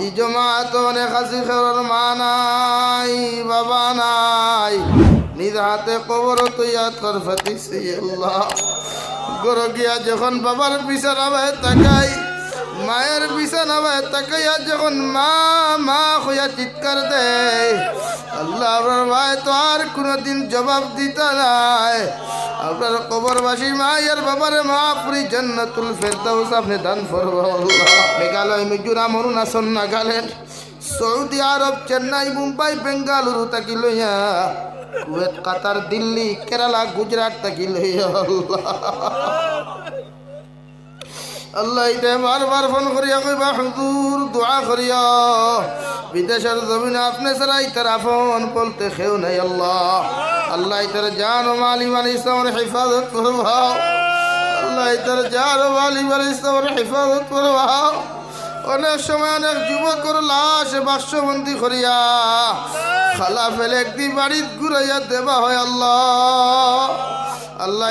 ই জমাত অনেক হাসি খেলার মা নাই, বাবা নাই, নিজ হাতে কবর তৈয়ার কর ফাতিসি আল্লাহ। গরো গিয়া যখন বাবার বিছানা ভাই তাকাই, মায়ের বিছানা ভাই তাকাইয়া যখন মা মা হইয়া চিৎকার দেয়, আল্লাহ আপনার ভাই তো আর কোনোদিন জবাব দিতে নাই। আপনার কবরবাসী মায়ের বাবারে মাহপুরি জান্নাতুল ফেরদাউস আপনি দান করবো আল্লাহ। মেঘালয়, মিজোরাম, অরুণাচল, নাগাল্যান্ড, সৌদি আরব, চেন্নাই, মুম্বাই, বেঙ্গালুরু তাকি লইয়া, কুয়েত, কাতার, দিল্লি, কেরালা, গুজরাট তাকি লইয়া আল্লাহ আল্লাহ ইতে বারবার ফোন করিয়া কইবা হুজুর দোয়া করিয়া, বিদেশের জমিনে আপনি ছাড়া ইতার আপন বলতে কেউ নাই আল্লাহ। আল্লাহ ইতার জান ও মাল ইমান ইসলামের হেফাজত করবাও, আল্লাহ ইতার জান ও মাল ইমান ইসলামের হেফাজত করবাও। অনেক সময় অনেক যুবকর লাশ বাক্সবন্দি করিয়া খালা ফেলে একদিন বাড়িত ঘুরাইয়া দেবা হয় আল্লাহ। আল্লাহ